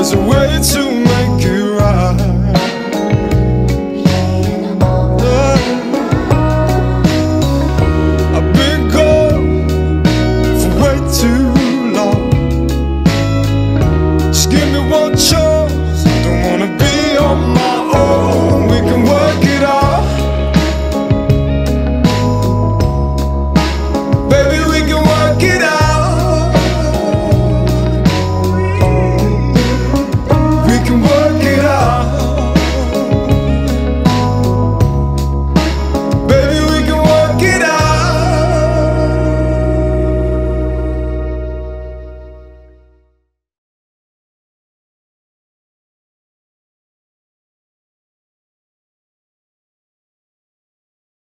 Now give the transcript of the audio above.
there's a way to make it right. I've been gone for way too long. Just give me one chance, don't wanna be on my